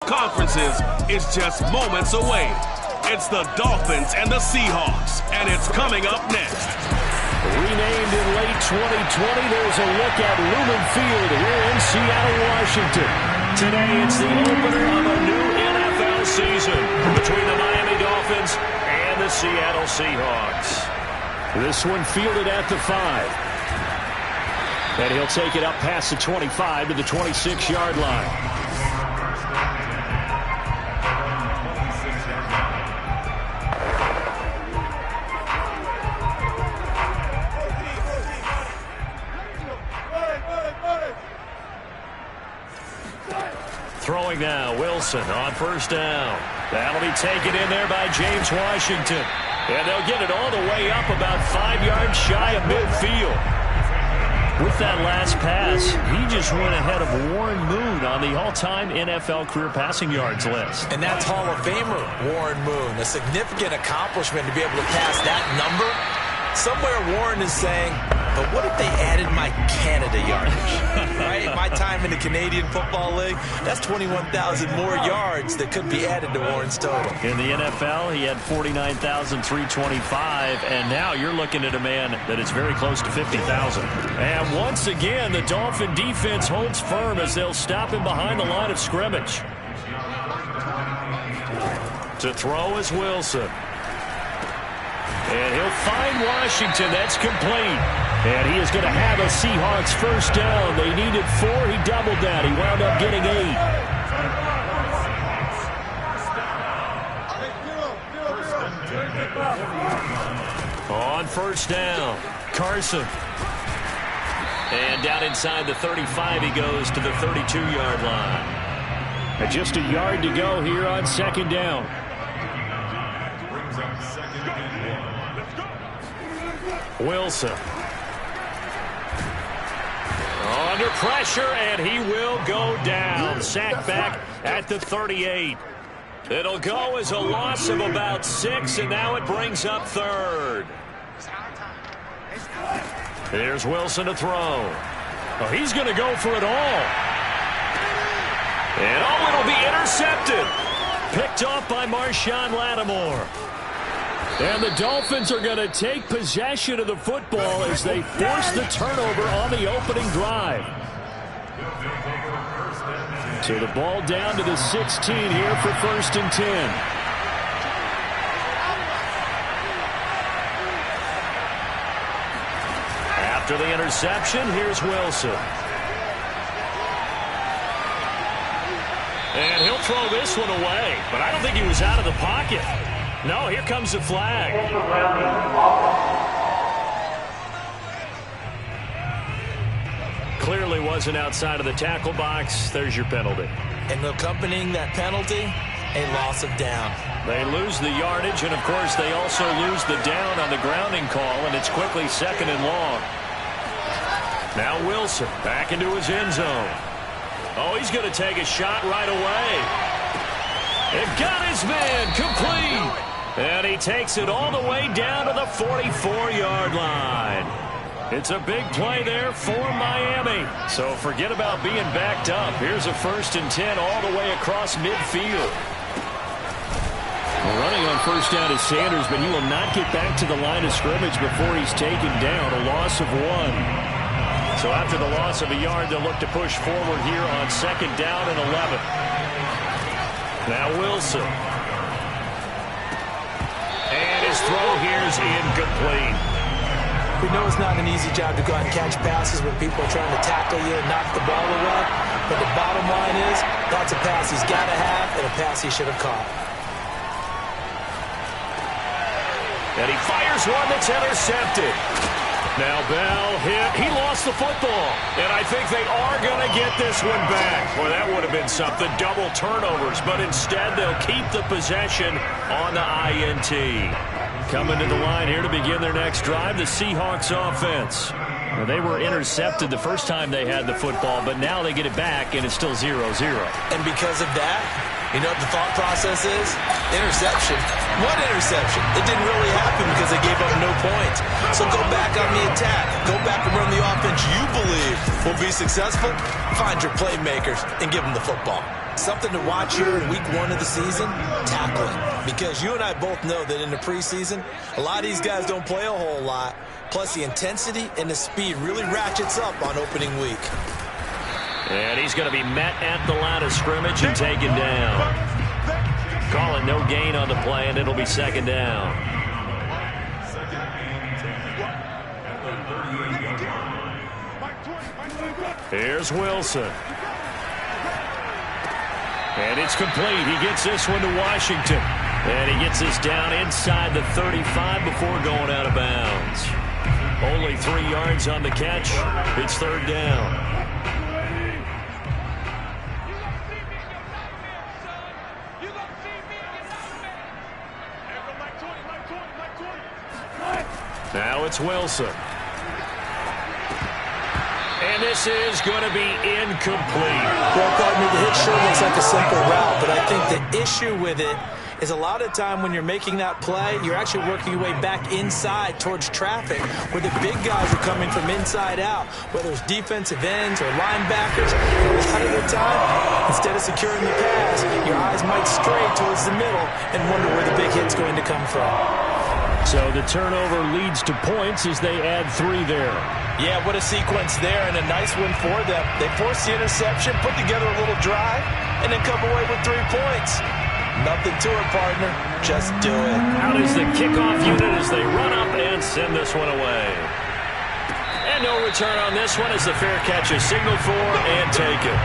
conferences is just moments away. It's the Dolphins and the Seahawks, and it's coming up next. Renamed in late 2020, there's a look at Lumen Field here in Seattle, Washington. Today, it's the opener of a new NFL season between the Miami Dolphins and the Seattle Seahawks. This one fielded at the 5. And he'll take it up past the 25 to the 26-yard line. Throwing now, Wilson on first down. That'll be taken in there by James Washington. And they'll get it all the way up about 5 yards shy of midfield. With that last pass, he just went ahead of Warren Moon on the all-time NFL career passing yards list. And that's Hall of Famer Warren Moon. A significant accomplishment to be able to pass that number. Somewhere Warren is saying, but what if they added my Canada yardage? Right? My time in the Canadian Football League, that's 21,000 more yards that could be added to Warren's total. In the NFL, he had 49,325, and now you're looking at a man that is very close to 50,000. And once again, the Dolphin defense holds firm as they'll stop him behind the line of scrimmage. To throw is Wilson. And he'll find Washington. That's complete. And he is going to have a Seahawks first down. They needed 4. He doubled that. He wound up getting 8. On first down, Carson. And down inside the 35, he goes to the 32-yard line. And just a yard to go here on second down. Wilson. Under pressure, and he will go down. Sacked back at the 38. It'll go as a loss of about 6, and now it brings up third. There's Wilson to throw. Oh, he's going to go for it all. And it'll be intercepted. Picked off by Marshawn Lattimore. And the Dolphins are going to take possession of the football as they force the turnover on the opening drive. So the ball down to the 16 here for 1st and 10. After the interception, here's Wilson. And he'll throw this one away, but I don't think he was out of the pocket. No, here comes the flag. Clearly wasn't outside of the tackle box. There's your penalty. And accompanying that penalty, a loss of down. They lose the yardage, and of course they also lose the down on the grounding call, and it's quickly 2nd and long. Now Wilson back into his end zone. Oh, he's going to take a shot right away. It got his man complete. And he takes it all the way down to the 44-yard line. It's a big play there for Miami. So forget about being backed up. Here's a 1st and 10 all the way across midfield. Running on first down is Sanders, but he will not get back to the line of scrimmage before he's taken down. A loss of 1. So after the loss of a yard, they'll look to push forward here on 2nd down and 11. Now Wilson. And his throw here is incomplete. We know it's not an easy job to go out and catch passes when people are trying to tackle you and knock the ball away. But the bottom line is, that's a pass he's got to have and a pass he should have caught. And he fires one that's intercepted. Now Bell hit. He lost the football. And I think they are going to get this one back. Boy, that would have been something. Double turnovers. But instead, they'll keep the possession on the INT. Coming to the line here to begin their next drive, the Seahawks offense. Well, they were intercepted the first time they had the football, but now they get it back, and it's still 0-0. And because of that, You know what the thought process is? Interception. What interception? It didn't really happen because they gave up no points. So go back on the attack. Go back and run the offense you believe will be successful. Find your playmakers and give them the football. Something to watch here in week 1 of the season, tackling. Because you and I both know that in the preseason, a lot of these guys don't play a whole lot. Plus the intensity and the speed really ratchets up on opening week. And he's going to be met at the line of scrimmage and taken down. Call it no gain on the play, and it'll be second down. Here's Wilson. And it's complete. He gets this one to Washington. And he gets this down inside the 35 before going out of bounds. Only 3 yards on the catch. It's third down. Now it's Wilson. And this is going to be incomplete. Well, partner, the hit sure looks like a simple route, but I think the issue with it is a lot of time when you're making that play, you're actually working your way back inside towards traffic where the big guys are coming from inside out, whether it's defensive ends or linebackers. A lot of the time, instead of securing the pass, your eyes might stray towards the middle and wonder where the big hit's going to come from. So the turnover leads to points as they add 3 there. Yeah, what a sequence there, and a nice one for them. They force the interception, put together a little drive, and then come away with 3 points. Nothing to it, partner. Just do it. Out is the kickoff unit as they run up and send this one away. And no return on this one as the fair catch is signaled for and taken.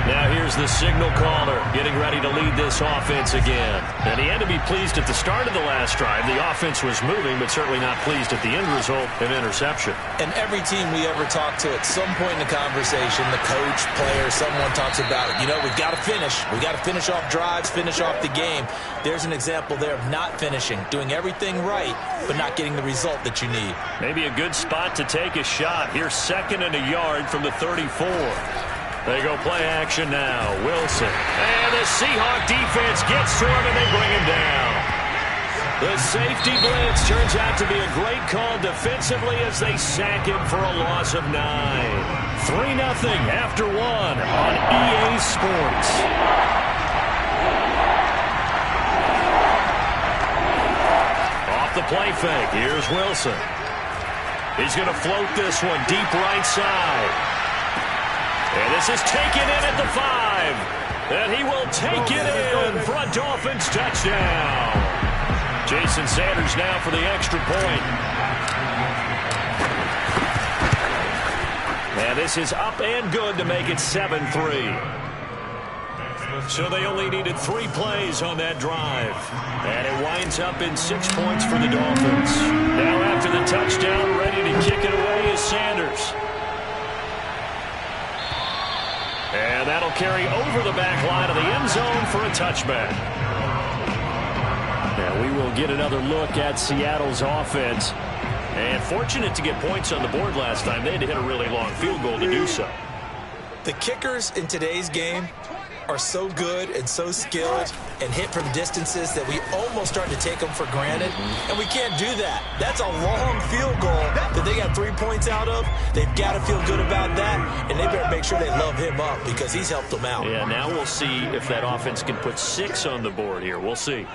Now here's the signal caller getting ready to lead this offense again. And he had to be pleased at the start of the last drive. The offense was moving, but certainly not pleased at the end result of interception. And every team we ever talk to at some point in the conversation, the coach, player, someone talks about, you know, we've got to finish. We've got to finish off drives, finish off the game. There's an example there of not finishing, doing everything right, but not getting the result that you need. Maybe a good spot to take a shot. Here's 2nd and a yard from the 34. They go play action now. Wilson. And the Seahawk defense gets to him, and they bring him down. The safety blitz turns out to be a great call defensively as they sack him for a loss of 9. 3-0 after 1 on EA Sports. Off the play fake. Here's Wilson. He's going to float this one deep right side. And this is taken in at the 5. And he will take it in for a Dolphins touchdown. Jason Sanders now for the extra point. And this is up and good to make it 7-3. So they only needed 3 plays on that drive. And it winds up in 6 points for the Dolphins. Now after the touchdown, ready to kick it away is Sanders. And that'll carry over the back line of the end zone for a touchback. Now we will get another look at Seattle's offense. And fortunate to get points on the board last time. They had to hit a really long field goal to do so. The kickers in today's game are so good and so skilled and hit from distances that we almost start to take them for granted. And we can't do that. That's a long field goal that they got 3 points out of. They've got to feel good about that, and they better make sure they love him up because he's helped them out. Yeah, now we'll see if that offense can put 6 on the board here. We'll see.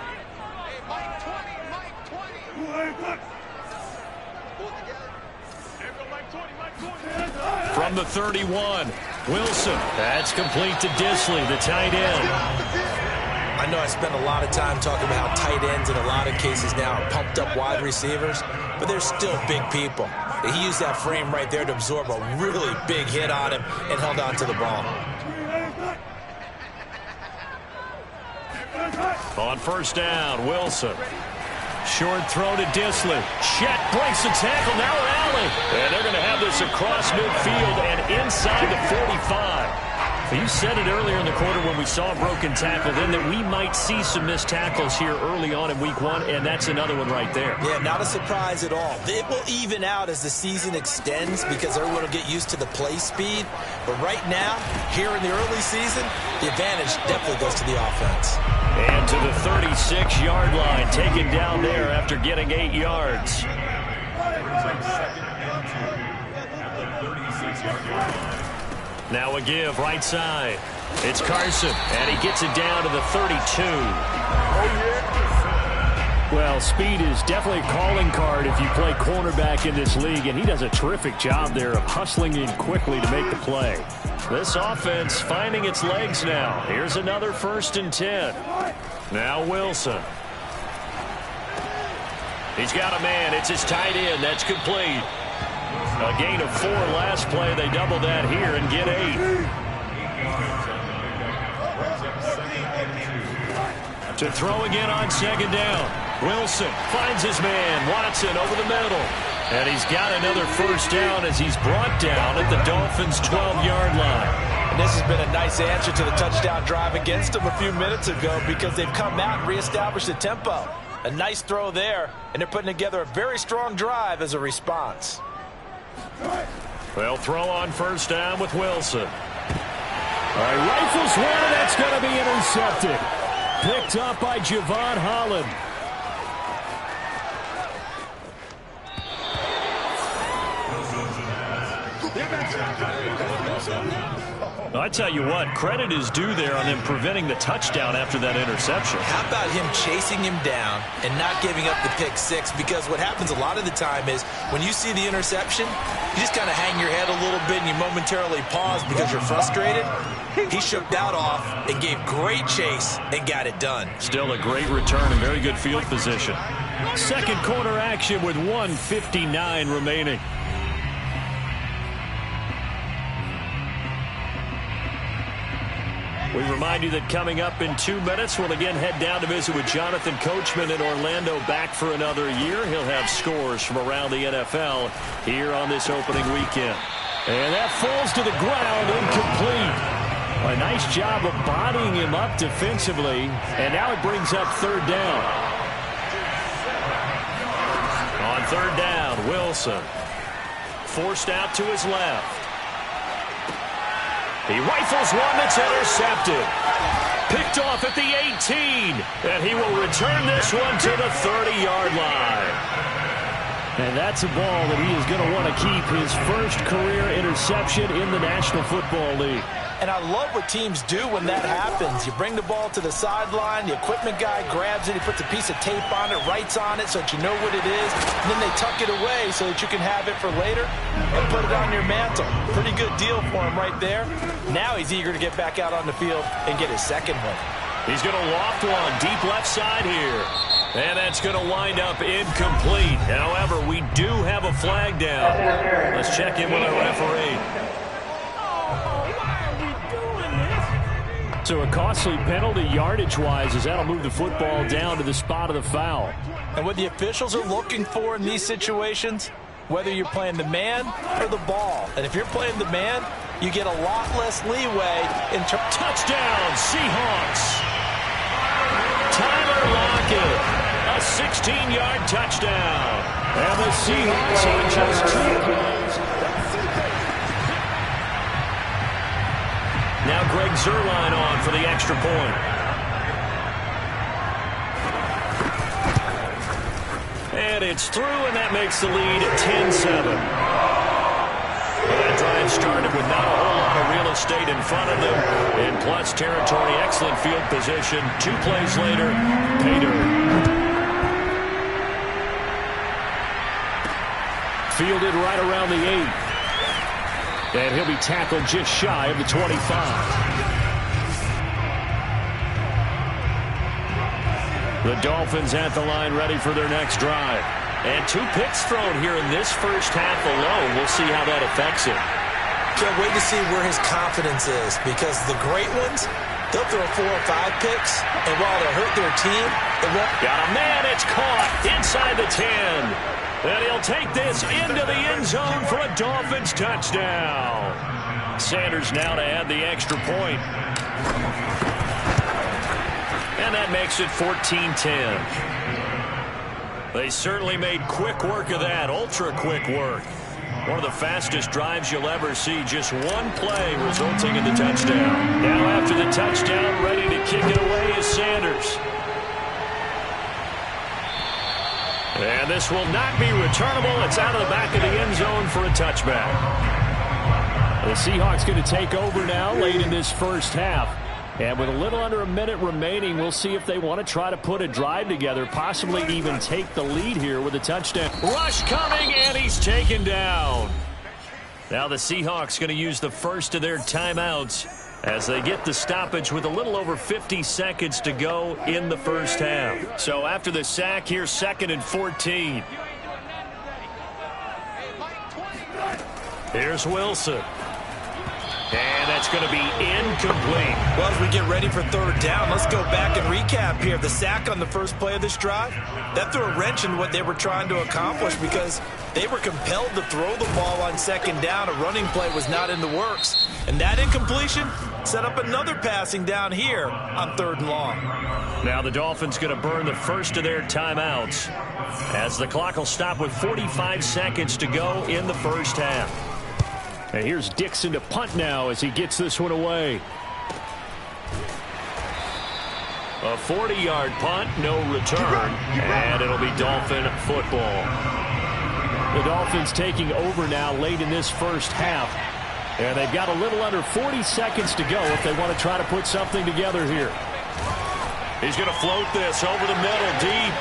From the 31, Wilson. That's complete to Disley, the tight end. I know I spend a lot of time talking about how tight ends in a lot of cases now are pumped up wide receivers, but they're still big people. He used that frame right there to absorb a really big hit on him and held on to the ball. On first down, Wilson. Short throw to Disley. Chet breaks the tackle. Now rally. And they're going to have this across midfield and inside the 45. You said it earlier in the quarter when we saw a broken tackle then that we might see some missed tackles here early on in week 1, and that's another one right there. Yeah, not a surprise at all. It will even out as the season extends because everyone will get used to the play speed. But right now, here in the early season, the advantage definitely goes to the offense. And to the 36-yard line, taken down there after getting 8 yards. Now a give right side. It's Carson, and he gets it down to the 32. Well, speed is definitely a calling card if you play cornerback in this league, and he does a terrific job there of hustling in quickly to make the play. This offense finding its legs now. Here's another 1st and 10. Now Wilson. He's got a man. It's his tight end. That's complete. A gain of 4 last play. They double that here and get 8. To throw again on 2nd down. Wilson finds his man. Watson over the middle. And he's got another 1st down as he's brought down at the Dolphins' 12-yard line. And this has been a nice answer to the touchdown drive against them a few minutes ago because they've come out and reestablished the tempo. A nice throw there, and they're putting together a very strong drive as a response. They'll throw on 1st down with Wilson. Rifles one, and that's going to be intercepted. Picked up by Javon Holland. I tell you what, credit is due there on them preventing the touchdown after that interception. How about him chasing him down and not giving up the pick 6? Because what happens a lot of the time is when you see the interception, you just kind of hang your head a little bit and you momentarily pause because you're frustrated. He shook that off and gave great chase and got it done. Still a great return and very good field position. Second quarter action with 1:59 remaining. We remind you that coming up in 2 minutes, we'll again head down to visit with Jonathan Coachman in Orlando, back for another year. He'll have scores from around the NFL here on this opening weekend. And that falls to the ground, incomplete. A nice job of bodying him up defensively, and now it brings up 3rd down. On 3rd down, Wilson forced out to his left. He rifles one that's intercepted. Picked off at the 18. And he will return this one to the 30-yard line. And that's a ball that he is going to want to keep, his first career interception in the National Football League. And I love what teams do when that happens. You bring the ball to the sideline, the equipment guy grabs it, he puts a piece of tape on it, writes on it so that you know what it is, and then they tuck it away so that you can have it for later and put it on your mantle. Pretty good deal for him right there. Now he's eager to get back out on the field and get his second one. He's going to loft one deep left side here. And that's going to wind up incomplete. However, we do have a flag down. Let's check in with our referee. So a costly penalty yardage-wise as that'll move the football down to the spot of the foul. And what the officials are looking for in these situations, whether you're playing the man or the ball. And if you're playing the man, you get a lot less leeway in touchdown, Seahawks. Tyler Lockett, a 16-yard touchdown. And the Seahawks are just 2 points. Now Greg Zuerlein on for the extra point. And it's through, and that makes the lead at 10-7. That drive started with not a whole lot of real estate in front of them. And plus territory, excellent field position. 2 plays later, pay dirt. Fielded right around the 8. And he'll be tackled just shy of the 25. The Dolphins at the line ready for their next drive. And 2 picks thrown here in this first half alone. We'll see how that affects it. Can't wait to see where his confidence is, because the great ones, they'll throw 4 or 5 picks, and while they'll hurt their team, it won't. Got a man, it's caught inside the 10. And he'll take this into the end zone for a Dolphins touchdown. Sanders now to add the extra point. And that makes it 14-10. They certainly made quick work of that, ultra-quick work. One of the fastest drives you'll ever see. Just one play resulting in the touchdown. Now after the touchdown, ready to kick it away is Sanders. And this will not be returnable. It's out of the back of the end zone for a touchback. The Seahawks going to take over now late in this first half. And with a little under a minute remaining, we'll see if they want to try to put a drive together, possibly even take the lead here with a touchdown. Rush coming, and he's taken down. Now the Seahawks going to use the first of their timeouts as they get the stoppage with a little over 50 seconds to go in the first half. So after the sack, here's 2nd and 14. Here's Wilson. And that's going to be incomplete. Well, as we get ready for 3rd down, let's go back and recap here. The sack on the first play of this drive, that threw a wrench in what they were trying to accomplish because they were compelled to throw the ball on 2nd down. A running play was not in the works. And that incompletion set up another passing down here on 3rd and long. Now the Dolphins going to burn the first of their timeouts as the clock will stop with 45 seconds to go in the first half. And here's Dixon to punt now as he gets this one away. A 40-yard punt, no return, and it'll be Dolphin football. The Dolphins taking over now late in this first half. And they've got a little under 40 seconds to go if they want to try to put something together here. He's going to float this over the middle deep.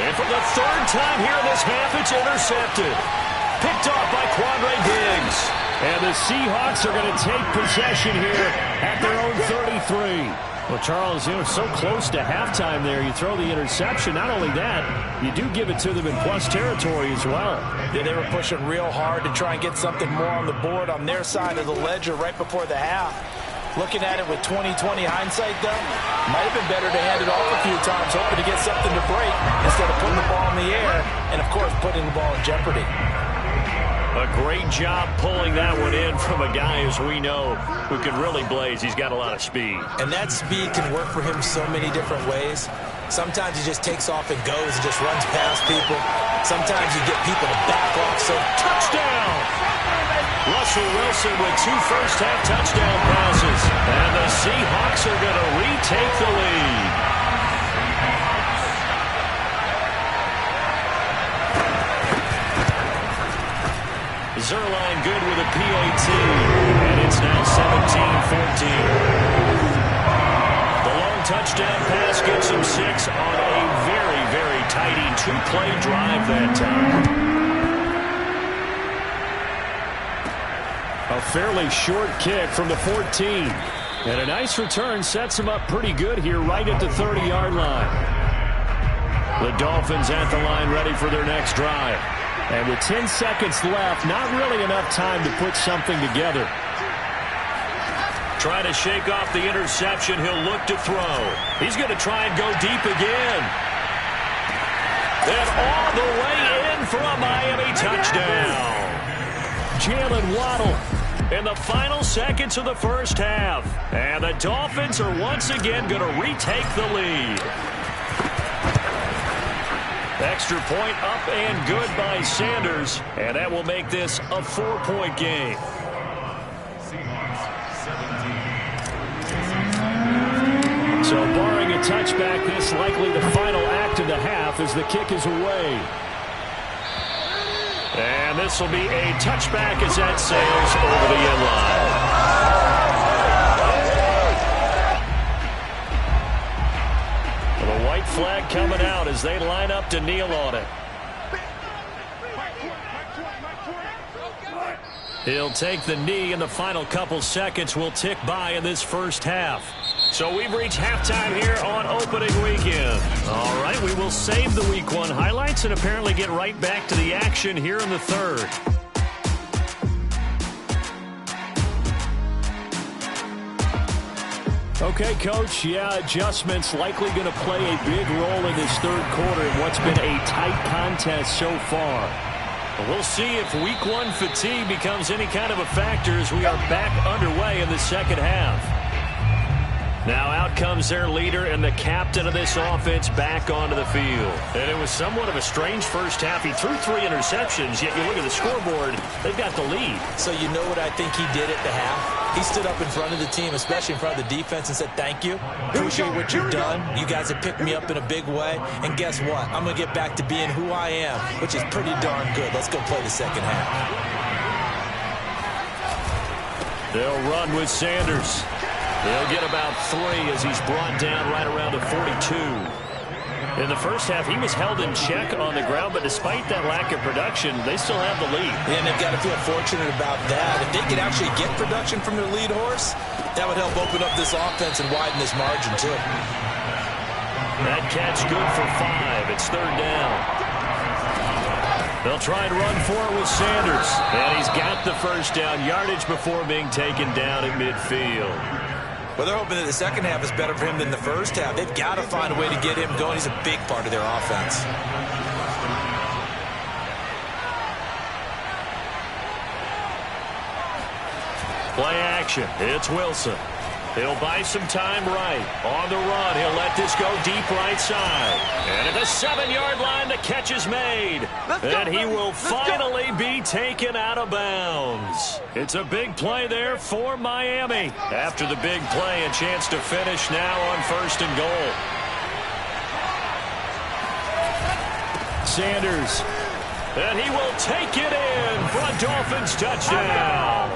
And for the 3rd time here in this half, it's intercepted. Picked off by Quandre Diggs. And the Seahawks are going to take possession here at their own 33. Well, Charles, so close to halftime there. You throw the interception. Not only that, you do give it to them in plus territory as well. Yeah, they were pushing real hard to try and get something more on the board on their side of the ledger right before the half. Looking at it with 20/20 hindsight, though, might have been better to hand it off a few times, hoping to get something to break instead of putting the ball in the air and, of course, putting the ball in jeopardy. A great job pulling that one in from a guy, as we know, who can really blaze. He's got a lot of speed. And that speed can work for him so many different ways. Sometimes he just takes off and goes and just runs past people. Sometimes you get people to back off. So touchdown! Russell Wilson with 2 first-half touchdown passes. And the Seahawks are going to retake the lead. Zerline good with a PAT, and it's now 17-14. The long touchdown pass gets him 6 on a very, very tidy 2-play drive that time. A fairly short kick from the 14. And a nice return sets him up pretty good here right at the 30-yard line. The Dolphins at the line ready for their next drive. And with 10 seconds left, not really enough time to put something together. Trying to shake off the interception, he'll look to throw. He's going to try and go deep again. And all the way in for a Miami touchdown. Jalen Waddle in the final seconds of the first half. And the Dolphins are once again going to retake the lead. Extra point up and good by Sanders. And that will make this a 4-point game. So barring a touchback, this likely the final act of the half as the kick is away. And this will be a touchback as that sails over the end line. The white flag coming out as they line up to kneel on it. He'll take the knee, and the final couple seconds will tick by in this first half. So we've reached halftime here on opening weekend. All right, we will save the Week 1 highlights and apparently get right back to the action here in the third. Okay, Coach, adjustments likely going to play a big role in this third quarter in what's been a tight contest so far. We'll see if week one fatigue becomes any kind of a factor as we are back underway in the second half. Now out comes their leader and the captain of this offense back onto the field. And it was somewhat of a strange first half. He threw 3 interceptions, yet you look at the scoreboard, they've got the lead. So you know what I think he did at the half? He stood up in front of the team, especially in front of the defense, and said, thank you. Appreciate what you've done. You guys have picked me up in a big way. And guess what? I'm going to get back to being who I am, which is pretty darn good. Let's go play the second half. They'll run with Sanders. They'll get about 3 as he's brought down right around the 42. In the first half, he was held in check on the ground, but despite that lack of production, they still have the lead. And they've got to feel fortunate about that. If they could actually get production from their lead horse, that would help open up this offense and widen this margin, too. That catch good for 5. It's 3rd down. They'll try and run for it with Sanders. And he's got the first down yardage before being taken down at midfield. Well, they're hoping that the second half is better for him than the first half. They've got to find a way to get him going. He's a big part of their offense. Play action. It's Wilson. He'll buy some time right. On the run, he'll let this go deep right side. And at the 7-yard line, the catch is made. And he will finally be taken out of bounds. It's a big play there for Miami. After the big play, a chance to finish now on 1st and goal. Sanders. And he will take it in for a Dolphins touchdown.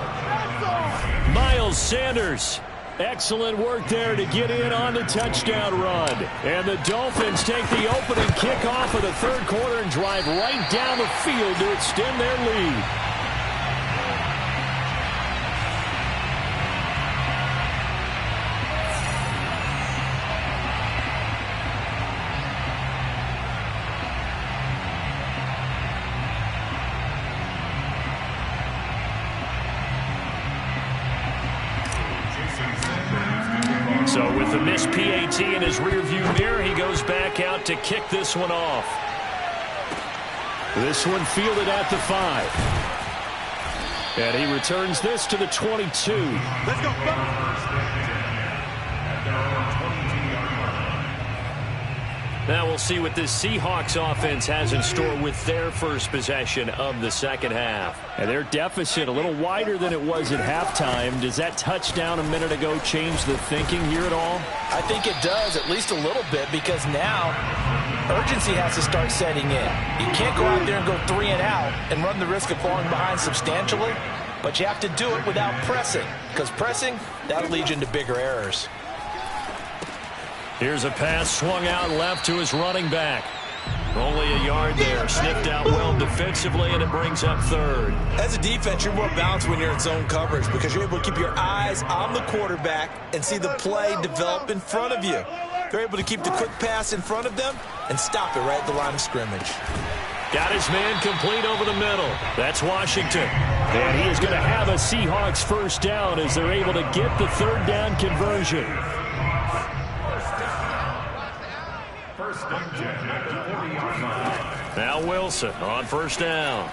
Miles Sanders. Excellent work there to get in on the touchdown run. And the Dolphins take the opening kickoff of the 3rd quarter and drive right down the field to extend their lead. So with the missed PAT in his rearview mirror, he goes back out to kick this one off. This one fielded at the 5. And he returns this to the 22. Let's go. Now we'll see what this Seahawks offense has in store with their first possession of the second half. And their deficit a little wider than it was at halftime. Does that touchdown a minute ago change the thinking here at all? I think it does, at least a little bit, because now urgency has to start setting in. You can't go out there and go 3 and out and run the risk of falling behind substantially, but you have to do it without pressing, because pressing, that'll lead you into bigger errors. Here's a pass swung out left to his running back. Only a yard there. Sniffed out well defensively, and it brings up 3rd. As a defense, you're more balanced when you're in zone coverage because you're able to keep your eyes on the quarterback and see the play develop in front of you. They're able to keep the quick pass in front of them and stop it right at the line of scrimmage. Got his man complete over the middle. That's Washington. And he is going to have a Seahawks first down as they're able to get the 3rd down conversion. Now Wilson on 1st down.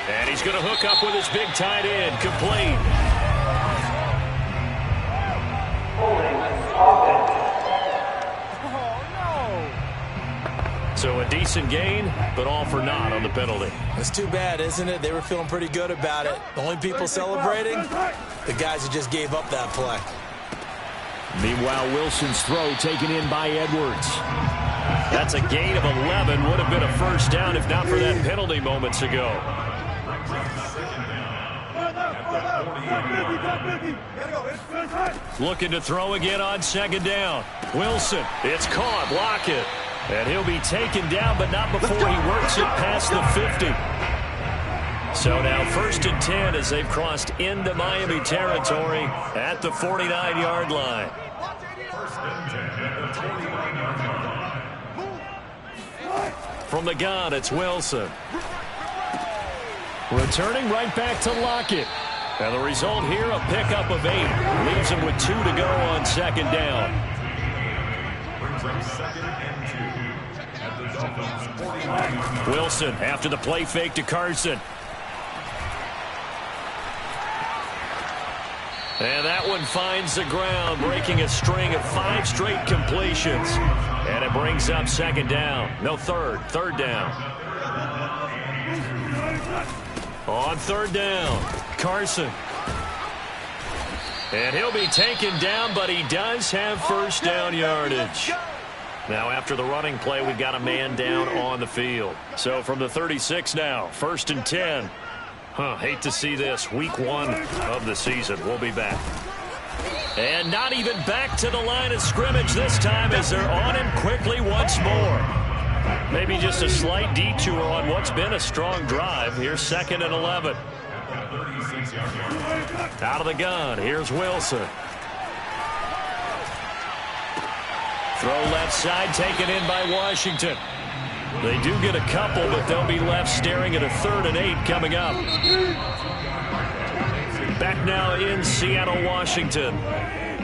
And he's going to hook up with his big tight end. Complete. So a decent gain, but all for naught on the penalty. It's too bad, isn't it? They were feeling pretty good about it. The only people celebrating, the guys who just gave up that play. Meanwhile, Wilson's throw taken in by Edwards. That's a gain of 11. Would have been a first down if not for that penalty moments ago. Looking to throw again on 2nd down. Wilson, it's caught. Lockett. And he'll be taken down, but not before he works it past the 50. So now 1st and 10 as they've crossed into Miami territory at the 49-yard line. From the gun, it's Wilson. Returning right back to Lockett. And the result here, a pickup of 8. Leaves him with 2 to go on 2nd down. Wilson after the play fake to Carson. And that one finds the ground, breaking a string of 5 straight completions. And it brings up second down. No, third down. On third down, Carson. And he'll be taken down, but he does have first down yardage. Now after the running play, we've got a man down on the field. So from the 36 now, 1st and 10. Hate to see this. Week 1 of the season. We'll be back. And not even back to the line of scrimmage this time as they're on him quickly once more. Maybe just a slight detour on what's been a strong drive. Here's 2nd and 11. Out of the gun. Here's Wilson. Throw left side, taken in by Washington. They do get a couple, but they'll be left staring at a 3rd and 8 coming up. Back now in Seattle, Washington.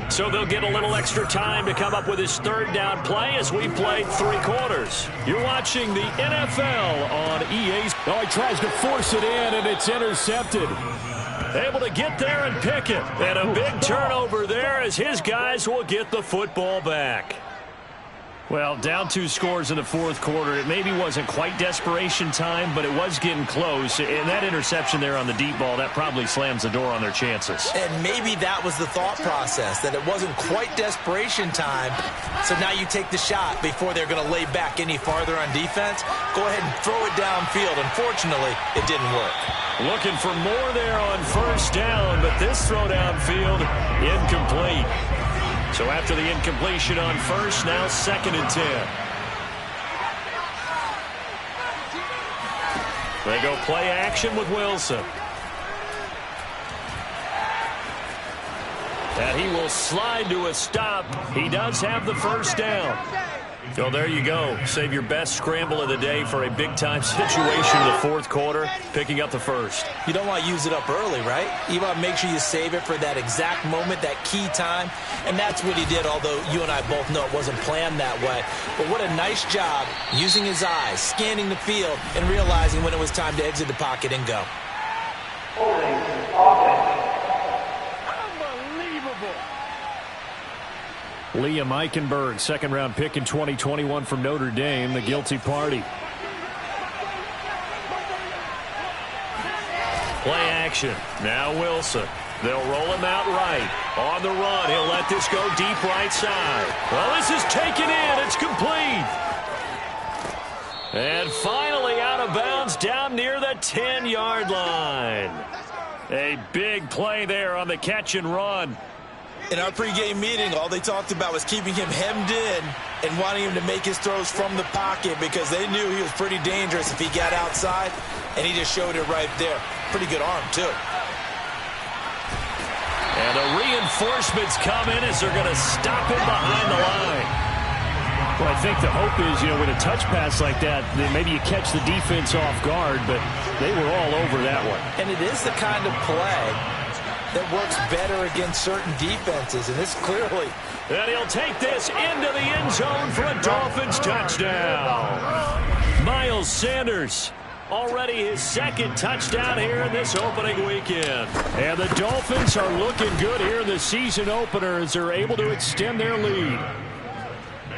So they'll get a little extra time to come up with his 3rd down play as we played 3 quarters. You're watching the NFL on EA. Oh, he tries to force it in, and it's intercepted. Able to get there and pick it. And a big turnover there as his guys will get the football back. Well, down 2 scores in the 4th quarter. It maybe wasn't quite desperation time, but it was getting close. And that interception there on the deep ball, that probably slams the door on their chances. And maybe that was the thought process, that it wasn't quite desperation time. So now you take the shot before they're going to lay back any farther on defense. Go ahead and throw it downfield. Unfortunately, it didn't work. Looking for more there on 1st down, but this throw downfield incomplete. So after the incompletion on 1st, now 2nd and 10. They go play action with Wilson. And he will slide to a stop. He does have the 1st down. So there you go. Save your best scramble of the day for a big-time situation in the 4th quarter, picking up the 1st. You don't want to use it up early, right? You want to make sure you save it for that exact moment, that key time. And that's what he did, although you and I both know it wasn't planned that way. But what a nice job using his eyes, scanning the field, and realizing when it was time to exit the pocket and go. Liam Eichenberg, 2nd-round pick in 2021 from Notre Dame, the guilty party. Play action. Now Wilson. They'll roll him out right. On the run, he'll let this go deep right side. Well, this is taken in. It's complete. And finally out of bounds down near the 10-yard line. A big play there on the catch and run. In our pregame meeting, all they talked about was keeping him hemmed in and wanting him to make his throws from the pocket because they knew he was pretty dangerous if he got outside, and he just showed it right there. Pretty good arm, too. And the reinforcements come in as they're going to stop him behind the line. Well, I think the hope is, with a touch pass like that, then maybe you catch the defense off guard, but they were all over that one. And it is the kind of play that works better against certain defenses, and this clearly. And he'll take this into the end zone for a Dolphins touchdown. Miles Sanders, already his 2nd touchdown here in this opening weekend. And the Dolphins are looking good here in the season opener as they're able to extend their lead.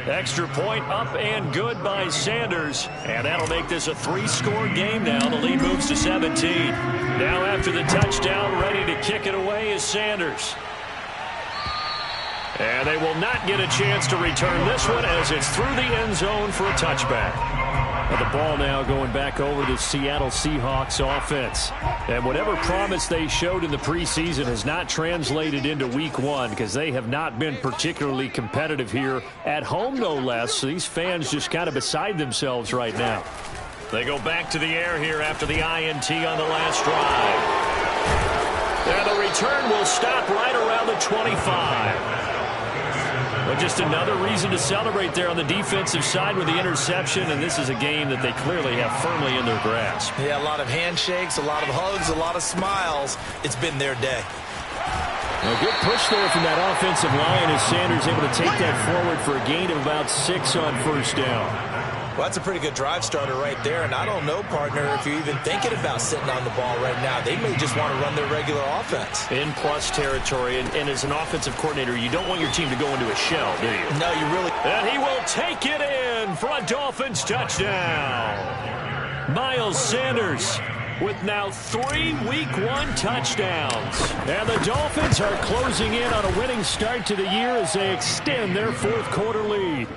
Extra point up and good by Sanders. And that'll make this a 3-score game now. The lead moves to 17. Now after the touchdown, ready to kick it away is Sanders. And they will not get a chance to return this one as it's through the end zone for a touchback. And the ball now going back over the Seattle Seahawks offense. And whatever promise they showed in the preseason has not translated into week 1 because they have not been particularly competitive here at home, no less. So these fans just kind of beside themselves right now. They go back to the air here after the INT on the last drive. And the return will stop right around the 25. But just another reason to celebrate there on the defensive side with the interception, and this is a game that they clearly have firmly in their grasp. Yeah, a lot of handshakes, a lot of hugs, a lot of smiles. It's been their day. A good push there from that offensive line as Sanders able to take that forward for a gain of about 6 on first down. Well, that's a pretty good drive starter right there, and I don't know, partner, if you're even thinking about sitting on the ball right now. They may just want to run their regular offense. In plus territory, and as an offensive coordinator, you don't want your team to go into a shell, do you? No, you really... And he will take it in for a Dolphins touchdown. Miles Sanders with now 3 Week 1 touchdowns. And the Dolphins are closing in on a winning start to the year as they extend their 4th quarter lead.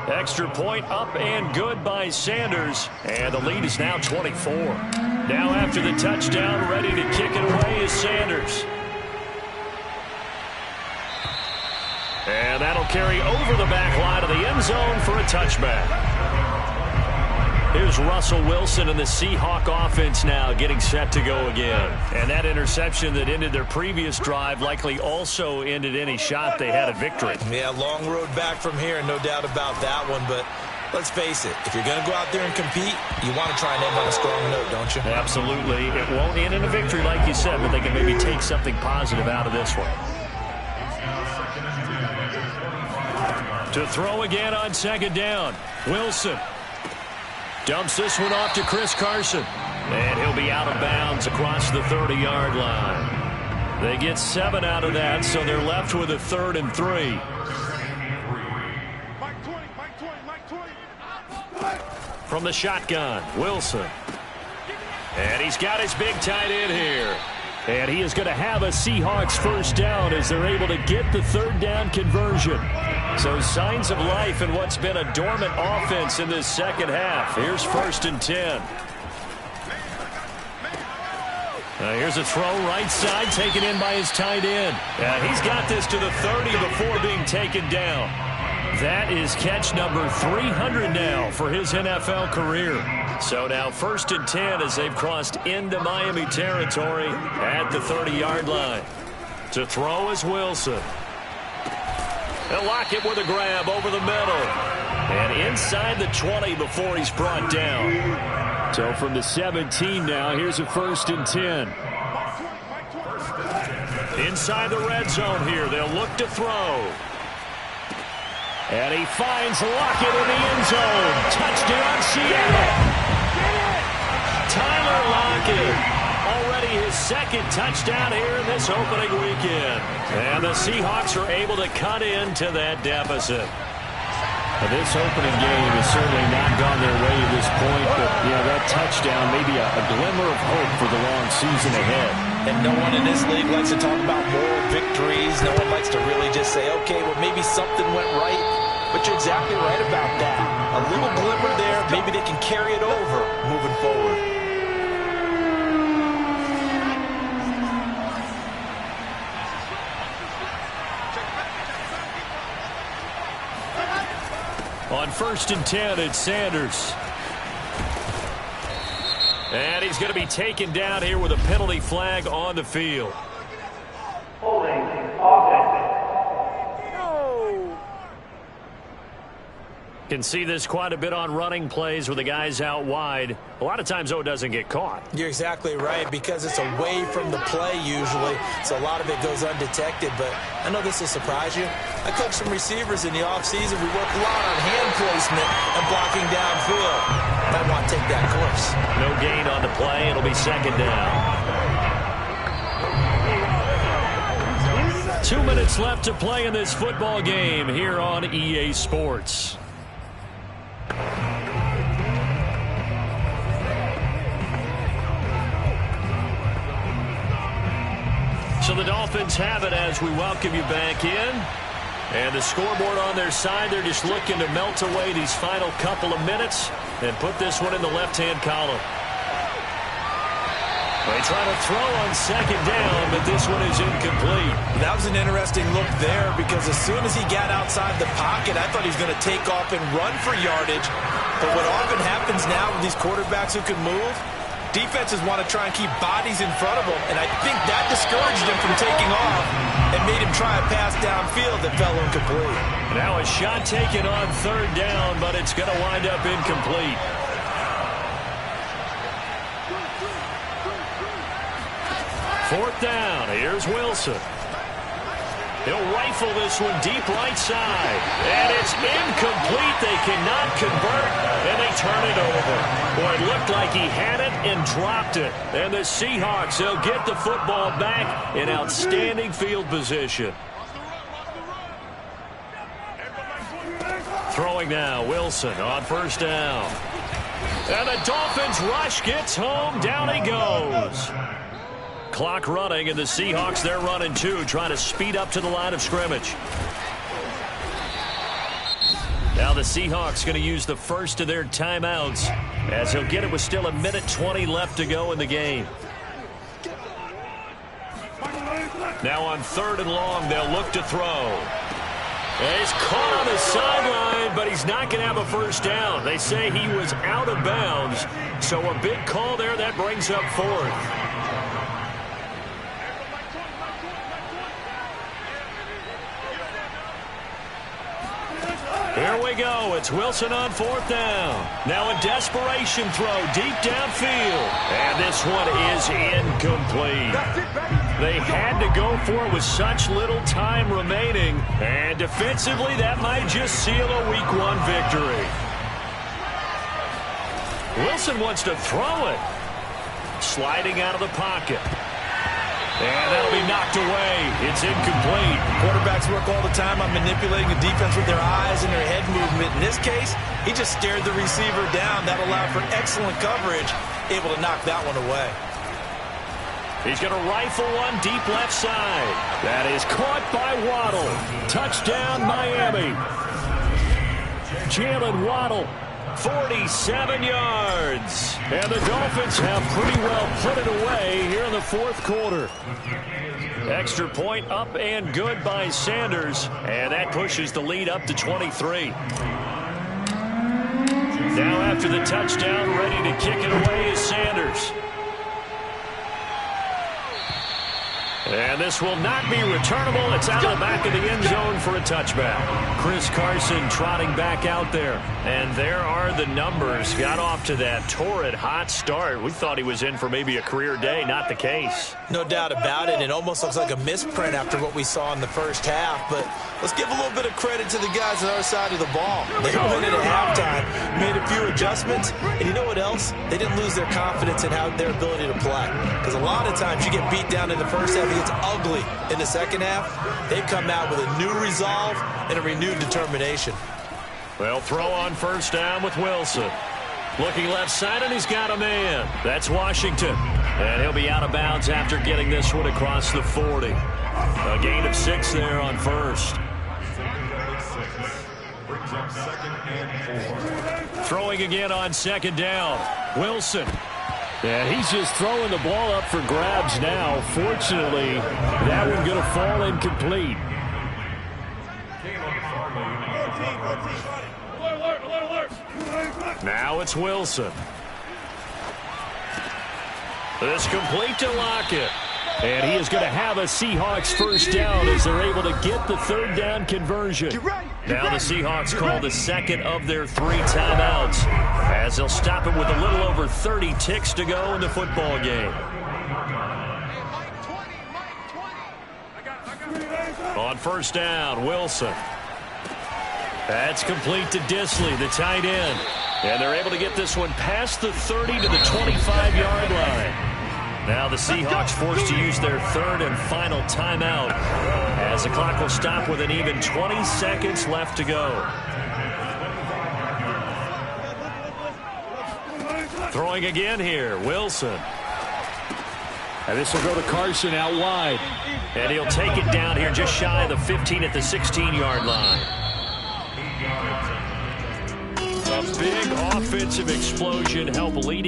Extra point up and good by Sanders. And the lead is now 24. Now after the touchdown, ready to kick it away is Sanders. And that'll carry over the back line of the end zone for a touchback. Here's Russell Wilson and the Seahawk offense now getting set to go again. And that interception that ended their previous drive likely also ended any shot they had at victory. Yeah, long road back from here, no doubt about that one. But let's face it, if you're going to go out there and compete, you want to try and end on a strong note, don't you? Absolutely. It won't end in a victory like you said, but they can maybe take something positive out of this one. To throw again on 2nd down, Wilson. Dumps this one off to Chris Carson. And he'll be out of bounds across the 30-yard line. They get 7 out of that, so they're left with a 3rd and 3. From the shotgun, Wilson. And he's got his big tight end here. And he is going to have a Seahawks first down as they're able to get the 3rd down conversion. So signs of life in what's been a dormant offense in this second half. Here's 1st and 10. Here's a throw right side taken in by his tight end. He's got this to the 30 before being taken down. That is catch number 300 now for his NFL career. So now 1st and 10 as they've crossed into Miami territory at the 30-yard line. To throw is Wilson. They'll lock it with a grab over the middle. And inside the 20 before he's brought down. So from the 17 now, here's a 1st and 10. Inside the red zone here, they'll look to throw. And he finds Lockett in the end zone. Touchdown, Seattle. Tyler Lockett. Already his 2nd touchdown here in this opening weekend. And the Seahawks are able to cut into that deficit. Now, this opening game has certainly not gone their way at this point, but that touchdown may be a glimmer of hope for the long season ahead. And no one in this league likes to talk about moral victories. No one likes to really just say, okay, well, maybe something went right. But you're exactly right about that. A little glimmer there, maybe they can carry it over moving forward. On 1st and 10, it's Sanders. And he's going to be taken down here with a penalty flag on the field. Holding offense. Can see this quite a bit on running plays where the guy's out wide. A lot of times, though, it doesn't get caught. You're exactly right, because it's away from the play usually, so a lot of it goes undetected. But I know this will surprise you. I coach some receivers in the offseason. We work a lot on hand placement and blocking downfield. Might want to take that course. No gain on the play. It'll be 2nd down. 2 minutes left to play in this football game here on EA Sports. So the Dolphins have it as we welcome you back in. And the scoreboard on their side, they're just looking to melt away these final couple of minutes and put this one in the left-hand column. They try to throw on 2nd down, but this one is incomplete. That was an interesting look there, because as soon as he got outside the pocket, I thought he was going to take off and run for yardage. But what often happens now with these quarterbacks who can move, defenses want to try and keep bodies in front of them, and I think that discouraged him from taking off and made him try a pass downfield that fell incomplete. Now a shot taken on 3rd down, but it's going to wind up incomplete. 4th down. Here's Wilson. He'll rifle this one deep right side. And it's incomplete. They cannot convert, and they turn it over. Boy, it looked like he had it and dropped it. And the Seahawks, they'll get the football back in outstanding field position. Throwing now, Wilson on 1st down. And the Dolphins rush gets home. Down he goes. Clock running, and the Seahawks, they're running too, trying to speed up to the line of scrimmage. Now the Seahawks going to use the first of their timeouts as he'll get it with still 1:20 left to go in the game. Now on 3rd and long, they'll look to throw. And he's caught on the sideline, but he's not going to have a 1st down. They say he was out of bounds, so a big call there that brings up 4th. Here we go. It's Wilson on 4th down. Now a desperation throw deep downfield. And this one is incomplete. They had to go for it with such little time remaining. And defensively, that might just seal a Week 1 victory. Wilson wants to throw it. Sliding out of the pocket. And that'll be knocked away. It's incomplete. Quarterbacks work all the time on manipulating the defense with their eyes and their head movement. In this case, he just stared the receiver down. That allowed for excellent coverage, able to knock that one away. He's going to rifle one deep left side. That is caught by Waddle. Touchdown, Miami. Jalen Waddle. 47 yards. And the Dolphins have pretty well put it away here in the 4th quarter. Extra point up and good by Sanders. And that pushes the lead up to 23. Now after the touchdown, ready to kick it away is Sanders. And this will not be returnable. It's out of the back of the end zone for a touchback. Chris Carson trotting back out there. And there are the numbers. Got off to that torrid hot start. We thought he was in for maybe a career day. Not the case. No doubt about it. It almost looks like a misprint after what we saw in the first half. But let's give a little bit of credit to the guys on our side of the ball. They went in at halftime, made a few adjustments. And you know what else? They didn't lose their confidence in their ability to play. Because a lot of times you get beat down in the first half. It's ugly in the second half. They've come out with a new resolve and a renewed determination. Well, throw on 1st down with Wilson. Looking left side, and he's got a man. That's Washington. And he'll be out of bounds after getting this one across the 40. A gain of 6 there on 1st. Throwing again on 2nd down. Wilson. And he's just throwing the ball up for grabs now. Fortunately, that one going to fall incomplete. Now it's Wilson. This complete to Lockett. And he is going to have a Seahawks 1st down as they're able to get the 3rd down conversion. Now the Seahawks call the 2nd of their 3 timeouts as they'll stop it with a little over 30 ticks to go in the football game. On 1st down, Wilson. That's complete to Disley, the tight end. And they're able to get this one past the 30 to the 25-yard line. Now the Seahawks forced to use their 3rd and final timeout as the clock will stop with an even 20 seconds left to go. Throwing again here, Wilson. And this will go to Carson out wide. And he'll take it down here just shy of the 15 at the 16-yard line. A big offensive explosion helped leading